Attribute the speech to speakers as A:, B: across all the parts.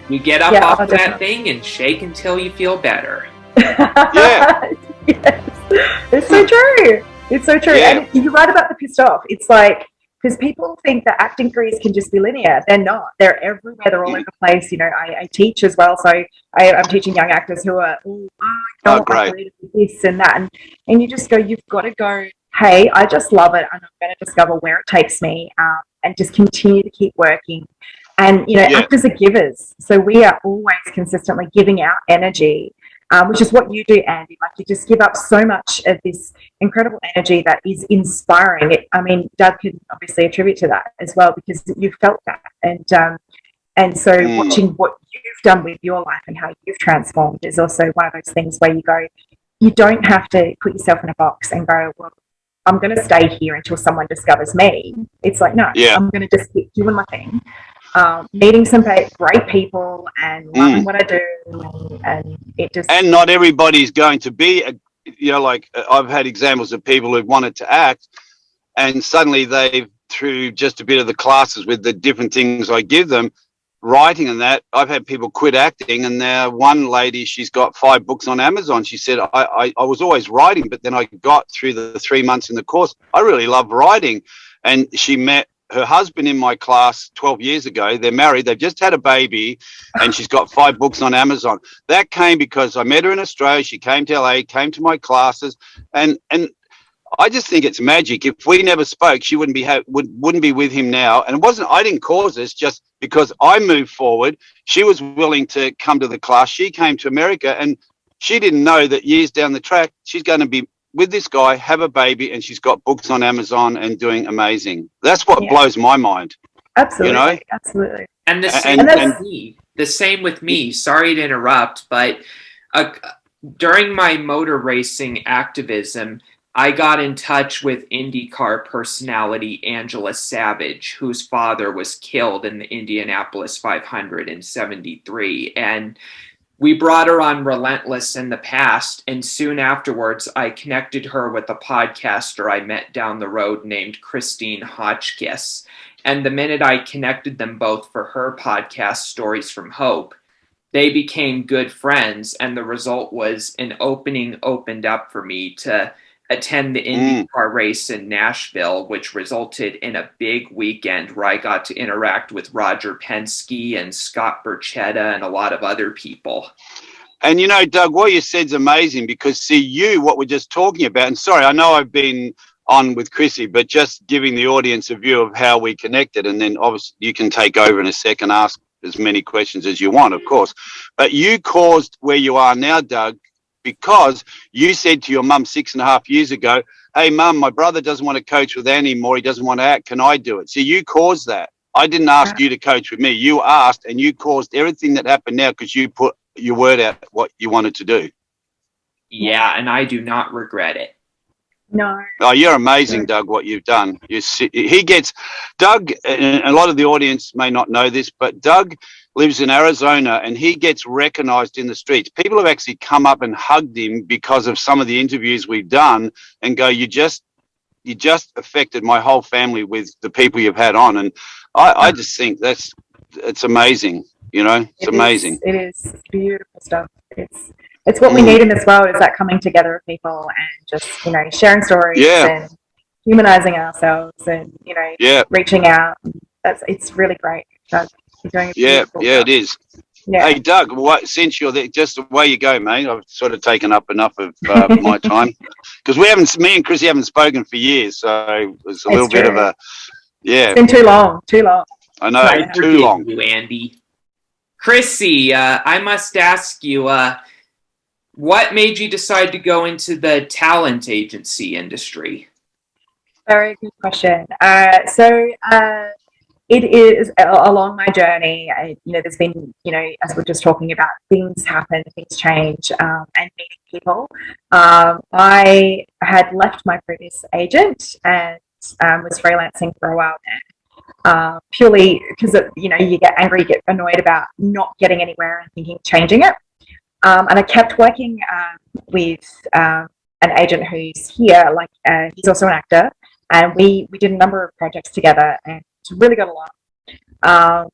A: You get up
B: Yeah,
A: off
B: oh,
A: that
B: definitely.
A: thing and shake until you feel better.
C: Yeah.
B: Yes. It's so true. It's so true.
C: Yeah.
B: And you're right about the pissed off. It's like, because people think that acting careers can just be linear. They're not. They're everywhere. They're all over
C: Mm.
B: the place. You know, I teach as well. So I'm teaching young actors who are, oh, I
C: Oh,
B: know my
C: great.
B: career to be this and that. And you just go, you've got to go, hey, I just love it. And I'm going to discover where it takes me and just continue to keep working. And, you know,
C: Yeah.
B: actors are givers. So we are always consistently giving out energy, which is what you do, Andy. Like, you just give up so much of this incredible energy that is inspiring. I mean, Doug can obviously attribute to that as well because you've felt that. And so
C: Mm.
B: watching what you've done with your life and how you've transformed is also one of those things where you go, you don't have to put yourself in a box and go, well, I'm going to stay here until someone discovers me. It's like, no,
C: Yeah.
B: I'm going to just keep doing my thing, meeting some great people and loving
C: Mm.
B: what I do, and it just
C: And not everybody's going to be, like I've had examples of people who've wanted to act, and suddenly they've, through just a bit of the classes with the different things I give them, writing and that, I've had people quit acting, and now one lady, she's got 5 books on Amazon. She said, I was always writing, but then I got through the 3 months in the course. I really love writing. And she met her husband in my class 12 years ago. They're married. They've just had a baby, and she's got 5 books on Amazon. That came because I met her in Australia. She came to LA, came to my classes, and I just think it's magic. If we never spoke, she wouldn't be with him now. And it wasn't, I didn't cause this, just because I moved forward. She was willing to come to the class. She came to America, and she didn't know that years down the track she's going to be with this guy, have a baby, and she's got books on Amazon and doing amazing. That's what
B: yeah,
C: blows my mind, you know.
B: absolutely, absolutely,
A: And the
B: and
A: same
C: And
A: with
B: that's
A: me. The same with me. Sorry to interrupt, but uh, during my motor racing activism, I got in touch with IndyCar personality Angela Savage, whose father was killed in the Indianapolis 500 in 73. And we brought her on Relentless in the past. And soon afterwards, I connected her with a podcaster I met down the road named Christine Hotchkiss. And the minute I connected them both for her podcast, Stories from Hope, they became good friends, and the result was an opening opened up for me to attend the
C: mm,
A: IndyCar race in Nashville, which resulted in a big weekend where I got to interact with Roger Penske and Scott Burchetta and a lot of other people.
C: and Doug, what you said's amazing, because see, what we're just talking about, and sorry, I know I've been on with Kryssie, but just giving the audience a view of how we connected, and then obviously you can take over in a second, ask as many questions as you want, of course. But you caused where you are now, Doug, because you said to your mum 6.5 years ago, hey, mum, my brother doesn't want to coach with Annie anymore. He doesn't want to act. Can I do it? So you caused that. I didn't ask you to coach with me. You asked, and you caused everything that happened now because you put your word out what you wanted to do.
B: yeah,
A: Yeah, and I do not regret it.
B: no,
C: Oh, you're amazing, Doug, what you've done. Doug, and a lot of the audience may not know this, but Doug lives in Arizona, and he gets recognized in the streets. People have actually come up and hugged him because of some of the interviews we've done, and go, you just affected my whole family with the people you've had on. And I just think it's amazing. It's amazing.
B: it is beautiful stuff. It's what we
C: Mm,
B: need in this world is that coming together of people and just sharing stories
C: yeah,
B: and humanizing ourselves and
C: yeah,
B: reaching out. It's really great. Doug. You're doing a
C: yeah,
B: beautiful
C: yeah,
B: job.
C: it is.
B: Yeah.
C: Hey, Doug, since you're there, just away you go, mate. I've sort of taken up enough of my time, because me and Kryssie haven't spoken for years, so it's a little
B: It's
C: bit of
B: true.
C: a,
B: It's
C: yeah,
B: been too long. Too long.
C: I
B: It's
C: know,
A: I
B: nice.
C: too
A: forgive
C: long.
A: you, Andy. Kryssie, I must ask you, what made you decide to go into the talent agency industry?
B: Very good question. It is along my journey. There's been, as we're just talking about, things happen, things change, and meeting people. I had left my previous agent and was freelancing for a while now, purely because you get angry, you get annoyed about not getting anywhere and thinking changing it. And I kept working with an agent who's here, he's also an actor, and we did a number of projects together and really got along. and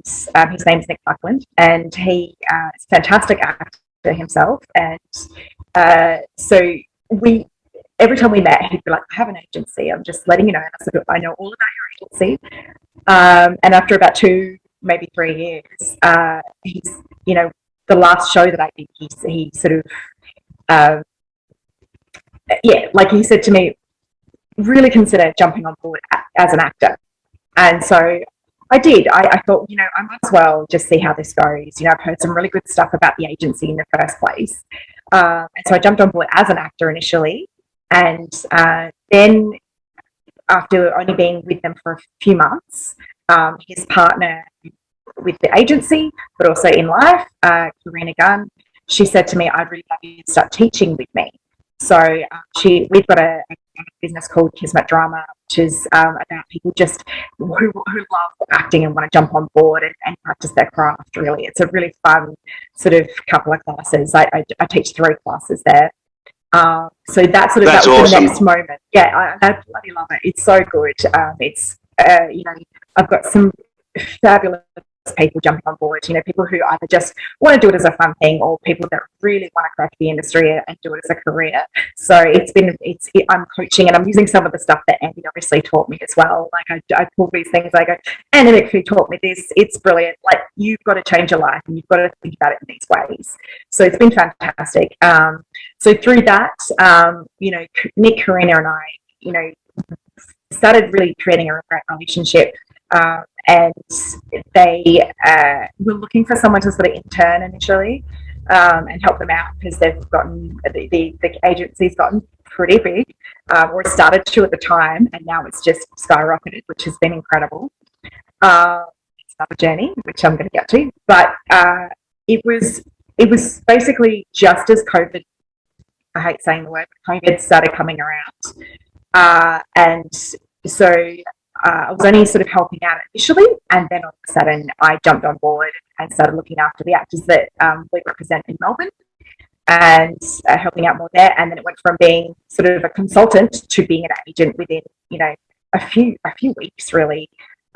B: his name's Nick Buckland, and he is a fantastic actor himself. And so we, every time we met, he'd be like, "I have an agency. I'm just letting you know." And I said, "I know all about your agency." And after about 2, maybe 3 years, he's, the last show that I did, he sort of, like he said to me, really consider jumping on board as an actor. And so I did. I thought, I might as well just see how this goes. I've heard some really good stuff about the agency in the first place. And so I jumped on board as an actor initially. And then after only being with them for a few months, his partner with the agency, but also in life, Karina Gunn, she said to me, "I'd really love you to start teaching with me." So we've got a business called Kismet Drama, which is about people just who love acting and want to jump on board and practice their craft. Really, it's a really fun sort of couple of classes. I teach 3 classes there. So that was awesome. The next moment. Yeah, I bloody love it. It's so good. It's I've got some fabulous people jumping on board. People who either just want to do it as a fun thing, or people that really want to crack the industry and do it as a career. So I'm coaching, and I'm using some of the stuff that Andy obviously taught me as well. Like I pull these things. I go, "Andy McPhee taught me this. It's brilliant. Like, you've got to change your life, and you've got to think about it in these ways." So it's been fantastic. So through that, Nick, Karina, and I, started really creating a great relationship. And they were looking for someone to sort of intern initially, and help them out, because they've gotten the agency's gotten pretty big, or it started to at the time, and now it's just skyrocketed, which has been incredible. It's another journey, which I'm going to get to, but it was basically just as COVID, I hate saying the word, but COVID started coming around, and so I was only sort of helping out initially, and then all of a sudden I jumped on board and started looking after the actors that we represent in Melbourne, and helping out more there. And then it went from being sort of a consultant to being an agent within, a few weeks, really.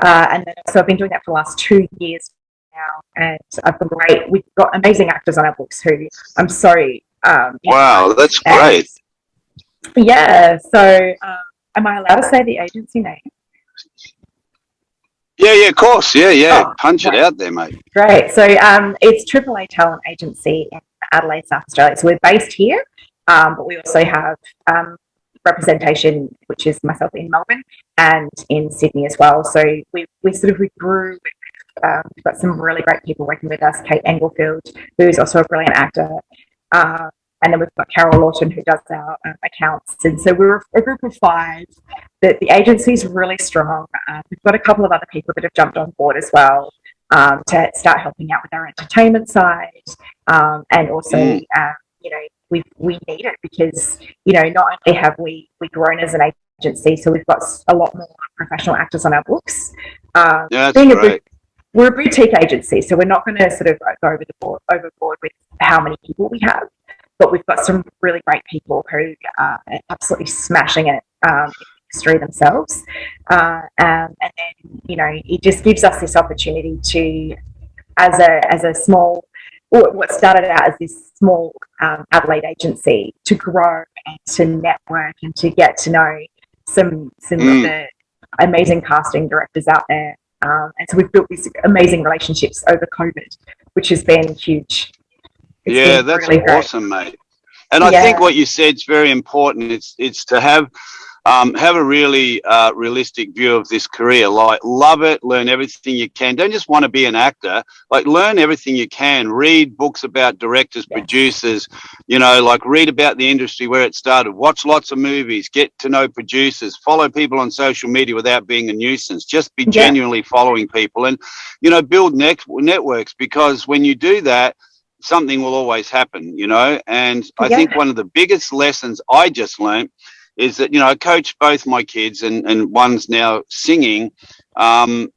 B: And then so I've been doing that for the last 2 years now, and we've got amazing actors on our books who I'm so
C: wow, that's great.
B: Yeah. So am I allowed to say the agency name?
C: Yeah, of course. Yeah. Punch it out there, mate.
B: Great. So it's AAA Talent Agency in Adelaide, South Australia. So we're based here, but we also have representation, which is myself in Melbourne and in Sydney as well. So we grew. We've got some really great people working with us. Kate Englefield, who's also a brilliant actor. And then we've got Carol Lawton, who does our accounts. And so we're a group of 5. The agency is really strong. We've got a couple of other people that have jumped on board as well, to start helping out with our entertainment side. And also, we need it, because, not only have we grown as an agency, so we've got a lot more professional actors on our books.
C: Yeah, that's great.
B: We're a boutique agency, so we're not going to sort of go overboard with how many people we have. But we've got some really great people who are absolutely smashing it in the industry themselves. And then, it just gives us this opportunity to, as a small, or what started out as this small Adelaide agency, to grow and to network and to get to know some of the amazing casting directors out there. And so we've built these amazing relationships over COVID, which has been huge.
C: That's really awesome, mate. And I think what you said is very important. It's to have a really realistic view of this career. Like, love it, learn everything you can. Don't just want to be an actor. Like, learn everything you can. Read books about directors, producers. Read about the industry, where it started. Watch lots of movies. Get to know producers. Follow people on social media without being a nuisance. Just be genuinely following people, and build networks. Because when you do that, something will always happen, and I think one of the biggest lessons I just learned is that, I coach both my kids, and one's now singing, and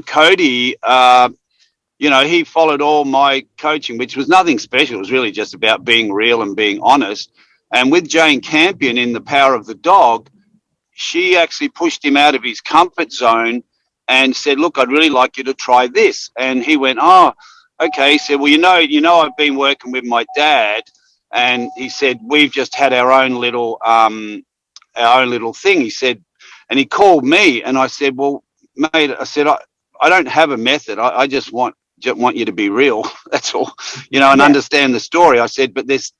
C: Cody, he followed all my coaching, which was nothing special. It was really just about being real and being honest. And with Jane Campion in The Power of the Dog, she actually pushed him out of his comfort zone and said, look, I'd really like you to try this. And he went, oh, okay. He said, well, I've been working with my dad, and he said, we've just had our own little thing. He said, and he called me, and I said, well, mate, I don't have a method. I just want you to be real. That's all, and understand the story. I said, but there's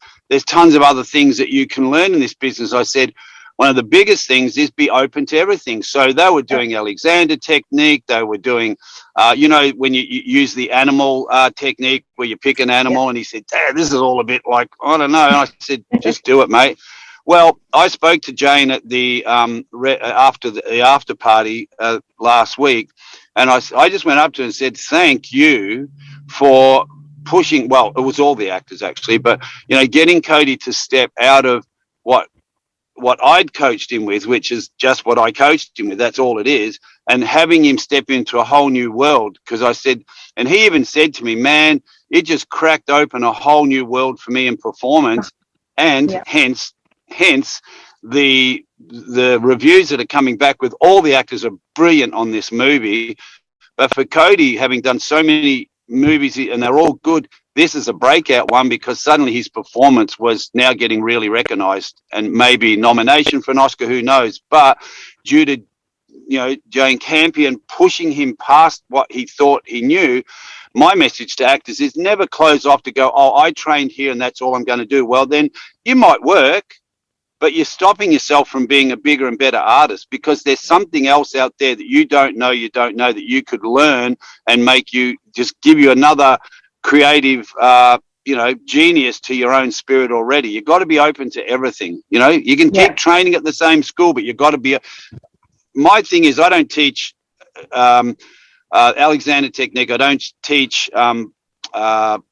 C: tons of other things that you can learn in this business. I said, one of the biggest things is be open to everything. So they were doing Alexander technique. They were doing, when you use the animal technique where you pick an animal, and he said, Dad, this is all a bit like, I don't know. And I said, just do it, mate. Well, I spoke to Jane at the after the after party last week, and I just went up to her and said, thank you for pushing. Well, it was all the actors actually, but getting Cody to step out of what I'd coached him with, which is just what I coached him with. That's all it is. And having him step into a whole new world, because I said, and he even said to me, man, it just cracked open a whole new world for me in performance. And hence the reviews that are coming back with all the actors are brilliant on this movie. But for Cody, having done so many movies and they're all good, this is a breakout one because suddenly his performance was now getting really recognized and maybe nomination for an Oscar, who knows. But due to Jane Campion pushing him past what he thought he knew, my message to actors is never close off to go, oh, I trained here and that's all I'm going to do. Well, then you might work, but you're stopping yourself from being a bigger and better artist because there's something else out there that you don't know that you could learn and make you just give you another creative genius to your own spirit already. You've got to be open to everything. You can keep training at the same school, but you've got to be my thing is I don't teach Alexander technique. I don't teach improv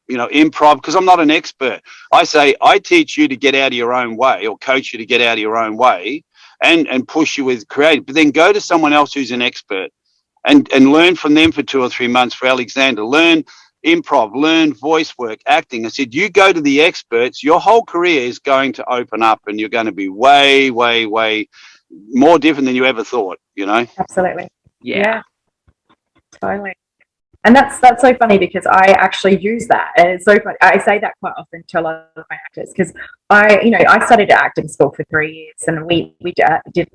C: because I'm not an expert. I say I teach you to get out of your own way or coach you to get out of your own way and push you with creative, but then go to someone else who's an expert and learn from them for 2 or 3 months. For Alexander, learn improv, learn voice work, acting. I said, you go to the experts, your whole career is going to open up and you're going to be way, way, way more different than you ever thought,
B: Absolutely.
A: Yeah.
B: Totally. And that's so funny because I actually use that, and it's so funny. I say that quite often to a lot of my actors because I studied at acting school for 3 years, and we did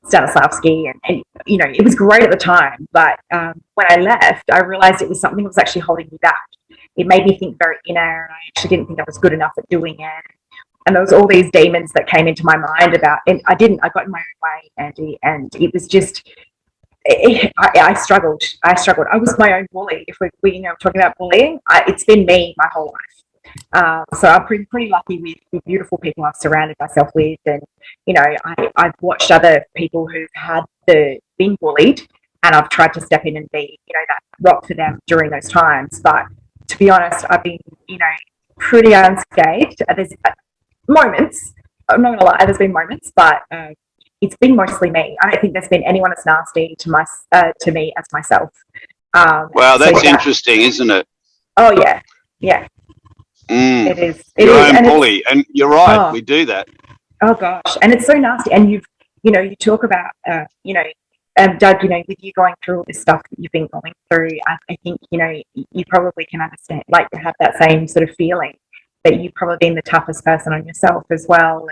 B: Stanislavski, and it was great at the time. But when I left, I realized it was something that was actually holding me back. It made me think very inner, and I actually didn't think I was good enough at doing it. And there was all these demons that came into my mind about, and I got in my own way, Andy, and it was just. I struggled. I was my own bully. If we talking about bullying, it's been me my whole life. So I'm pretty lucky with beautiful people I've surrounded myself with, and I've watched other people who've been bullied, and I've tried to step in and be that rock for them during those times. But to be honest, I've been pretty unscathed. There's moments. I'm not gonna lie. There's been moments, but. It's been mostly me. I don't think there's been anyone as nasty to me as myself.
C: Wow, that's interesting, isn't it?
B: Oh yeah. It is.
C: Your own bully, and you're right. We do that.
B: Oh gosh, and it's so nasty. And you talk about Doug, with you going through all this stuff that you've been going through, I think you probably can understand, like, have that same sort of feeling that you've probably been the toughest person on yourself as well.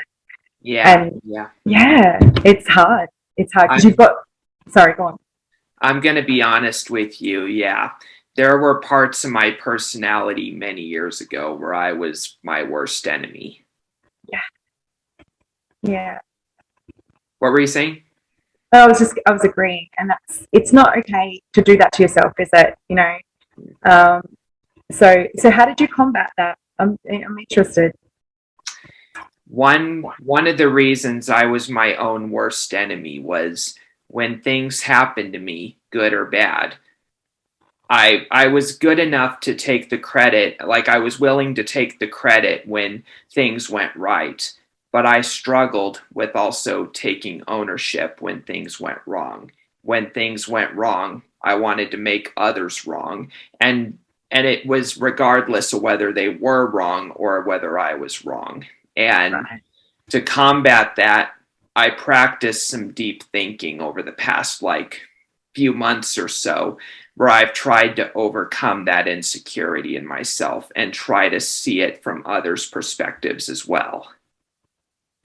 B: Yeah, it's hard. It's hard because you've got. Sorry, go on.
A: I'm going to be honest with you. Yeah, there were parts of my personality many years ago where I was my worst enemy.
B: Yeah.
A: What were you saying?
B: I was agreeing, and it's not okay to do that to yourself, is it? So how did you combat that? I'm interested.
A: One of the reasons I was my own worst enemy was when things happened to me, good or bad. I was good enough to take the credit, like I was willing to take the credit when things went right, but I struggled with also taking ownership when things went wrong. When things went wrong, I wanted to make others wrong, and it was regardless of whether they were wrong or whether I was wrong. And to combat that, I practiced some deep thinking over the past, few months or so where I've tried to overcome that insecurity in myself and try to see it from others' perspectives as well.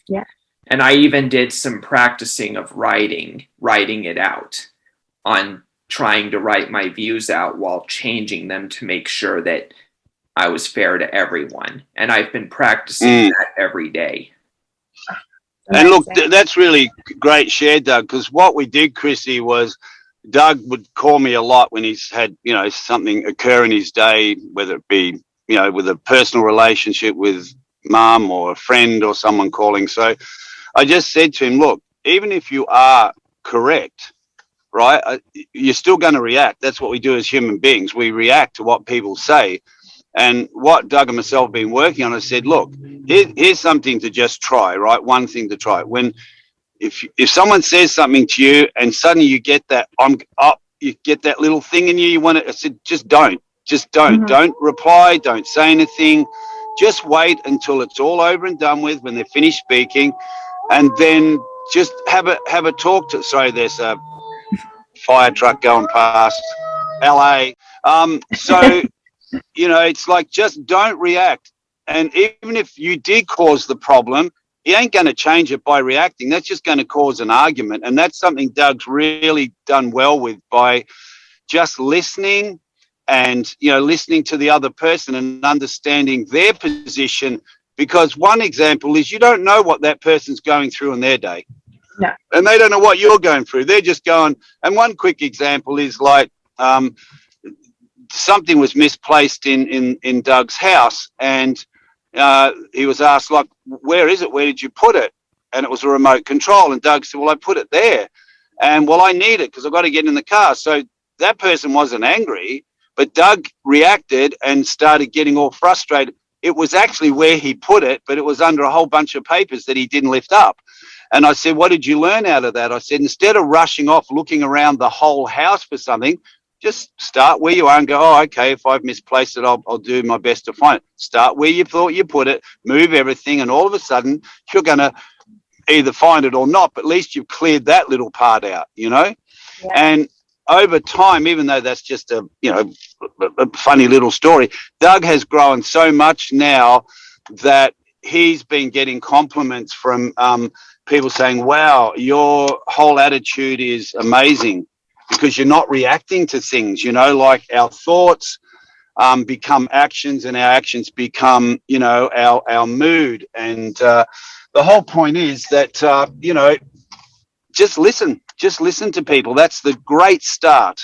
B: Yeah.
A: And I even did some practicing of writing it out, on trying to write my views out while changing them to make sure that I was fair to everyone. And I've been practicing that every day.
C: And look, that's really great share, Doug, because what we did, Kryssie, was Doug would call me a lot when he's had, you know, something occur in his day, whether it be, you know, with a personal relationship with mum or a friend or someone calling. So I just said to him, look, even if you are correct, right, you're still going to react. That's what we do as human beings. We react to what people say. And what Doug and myself have been working on, I said, look, here's something to just try, right? One thing to try. If someone says something to you and suddenly you get that, you get that little thing in you, you want to, I said, just don't. Don't reply. Don't say anything. Just wait until it's all over and done with, when they're finished speaking, and then just have a talk to. Sorry, there's a fire truck going past LA. So, you know, it's like, just don't react. And even if you did cause the problem, you ain't going to change it by reacting. That's just going to cause an argument. And that's something Doug's really done well with, by just listening and, you know, listening to the other person and understanding their position. Because one example is, you don't know what that person's going through in their day.
B: No.
C: And they don't know what you're going through. They're just going. And one quick example is like, something was misplaced in Doug's house, and he was asked, like, where is it? Where did you put it? And it was a remote control. And Doug said, well, I put it there. And, well, I need it because I've got to get in the car. So that person wasn't angry, but Doug reacted and started getting all frustrated. It was actually where he put it, but it was under a whole bunch of papers that he didn't lift up. And I said, what did you learn out of that? I said, instead of rushing off looking around the whole house for something, just start where you are and go, oh, okay, if I've misplaced it, I'll do my best to find it. Start where you thought you put it, move everything, and all of a sudden you're going to either find it or not, but at least you've cleared that little part out, you know? Yeah. And over time, even though that's just a funny little story, Doug has grown so much now that he's been getting compliments from people saying, wow, your whole attitude is amazing, because you're not reacting to things, you know, like our thoughts become actions, and our actions become, you know, our mood. And the whole point is that, you know, just listen to people. That's the great start.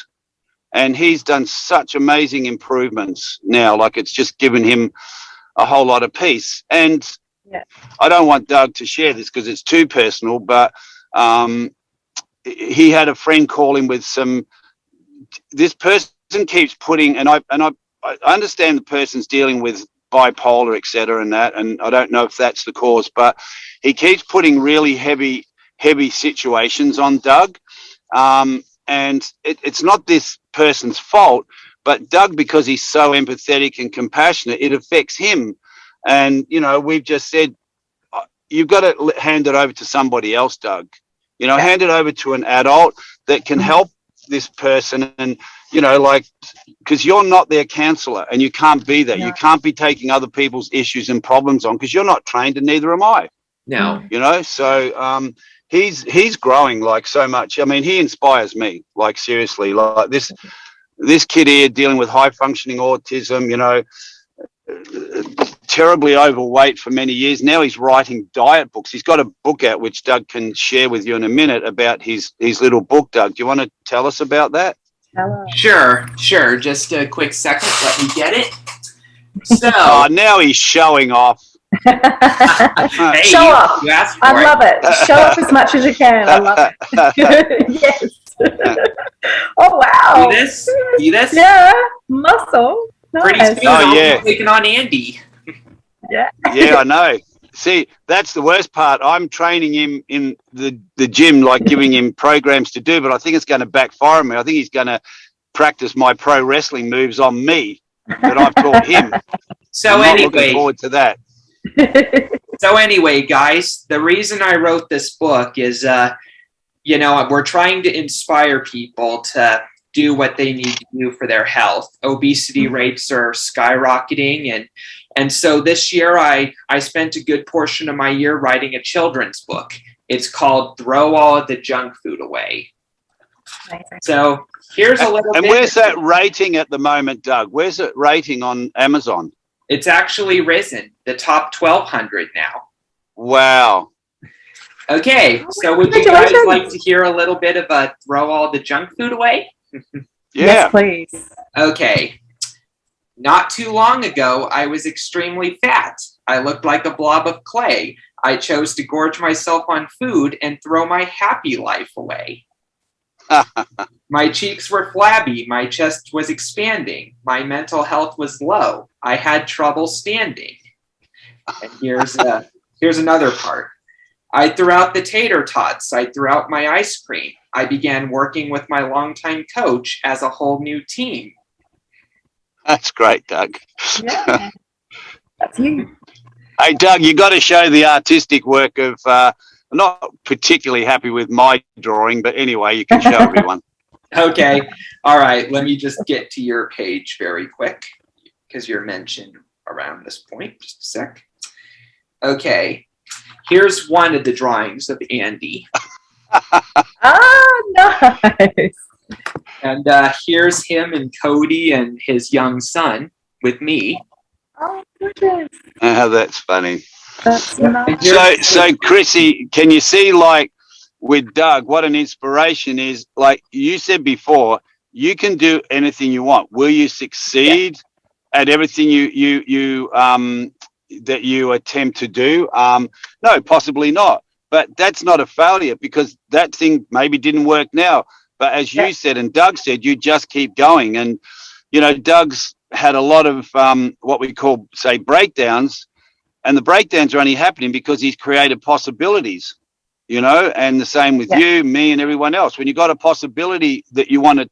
C: And he's done such amazing improvements now. Like, it's just given him a whole lot of peace. And yeah, I don't want Doug to share this because it's too personal, but he had a friend call him with this person keeps putting, and I understand the person's dealing with bipolar, etc., and that, and I don't know if that's the cause, but he keeps putting really heavy situations on Doug. And it's not this person's fault, but Doug, because he's so empathetic and compassionate, it affects him. And, you know, we've just said, you've got to hand it over to somebody else, Doug. You know, hand it over to an adult that can help this person. And, you know, like, because you're not their counselor and you can't be that. No. You can't be taking other people's issues and problems on because you're not trained, and neither am I.
A: No.
C: You know, so he's growing like so much. I mean, he inspires me, like, seriously, like this kid here dealing with high functioning autism, you know, terribly overweight for many years. Now he's writing diet books. He's got a book out, which Doug can share with you in a minute, about his little book. Doug, do you want to tell us about that?
A: Sure. Just a quick second. Let me get it. So
C: now he's showing off.
A: Hey,
B: show off. I love it. Show off as much as you can. I love it. Yes. Oh wow.
A: See this?
B: Yeah. Muscle.
A: Pretty
B: nice.
A: soon I'm taking on Andy.
B: Yeah.
C: Yeah, I know. See, that's the worst part. I'm training him in the gym, like giving him programs to do, but I think it's going to backfire on me. I think he's going to practice my pro wrestling moves on me that I've taught him.
A: So
C: I'm looking forward to that.
A: So anyway, guys, the reason I wrote this book is you know, we're trying to inspire people to do what they need to do for their health. Obesity rates are skyrocketing, and so this year I spent a good portion of my year writing a children's book. It's called Throw All of the Junk Food Away.
B: Amazing.
A: So here's a little
C: And
A: bit.
C: where's that rating at the moment, Doug? Where's it rating on Amazon?
A: It's actually risen, the top 1,200 now.
C: Wow.
A: Okay, so would you guys like to hear a little bit of a Throw All the Junk Food Away?
C: Yeah.
B: Yes, please.
A: Okay. Not too long ago, I was extremely fat. I looked like a blob of clay. I chose to gorge myself on food and throw my happy life away. My cheeks were flabby. My chest was expanding. My mental health was low. I had trouble standing. And here's another part. I threw out the tater tots. I threw out my ice cream. I began working with my longtime coach as a whole new team.
C: That's great, Doug.
B: Yeah. That's you.
C: Hey, Doug, you got to show the artistic work of. I'm not particularly happy with my drawing, but anyway, you can show everyone.
A: Okay. All right. Let me just get to your page very quick because you're mentioned around this point. Just a sec. Okay. Here's one of the drawings of Andy.
B: Oh, nice.
A: And here's him and Cody and his young son with me.
B: Oh, goodness.
C: Oh, that's funny.
B: That's nice.
C: So, Kryssie, can you see, like, with Doug, what an inspiration is? Like you said before, you can do anything you want. Will you succeed at everything that you attempt to do? No, possibly not. But that's not a failure because that thing maybe didn't work now. But as you said and Doug said, you just keep going. And, you know, Doug's had a lot of what we call, say, breakdowns. And the breakdowns are only happening because he's created possibilities, you know, and the same with you, me, and everyone else. When you've got a possibility that you want to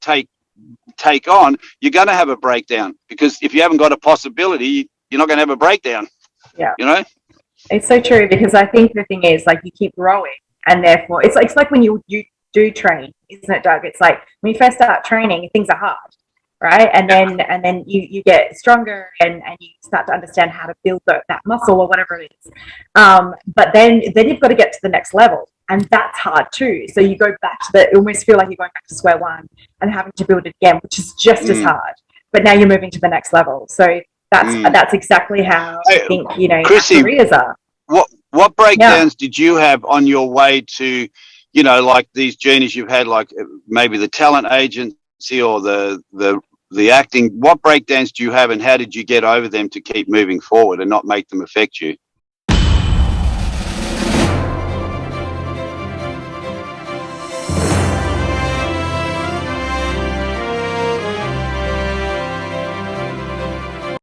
C: take on, you're going to have a breakdown because if you haven't got a possibility, you're not going to have a breakdown.
B: Yeah.
C: You know?
B: It's so true because I think the thing is, like, you keep growing and therefore it's like when you do train, isn't it, Doug? It's like when you first start training, things are hard, right? And then you get stronger and you start to understand how to build that muscle or whatever it is. But then you've got to get to the next level, and that's hard too. So you go back to almost feel like you're going back to square one and having to build it again, which is just as hard. But now you're moving to the next level. So that's exactly how I think, you know,
C: Kryssie,
B: careers are.
C: What breakdowns did you have on your way to, you know, like these journeys you've had, like maybe the talent agency or the acting? What breakdowns do you have, and how did you get over them to keep moving forward and not make them affect you?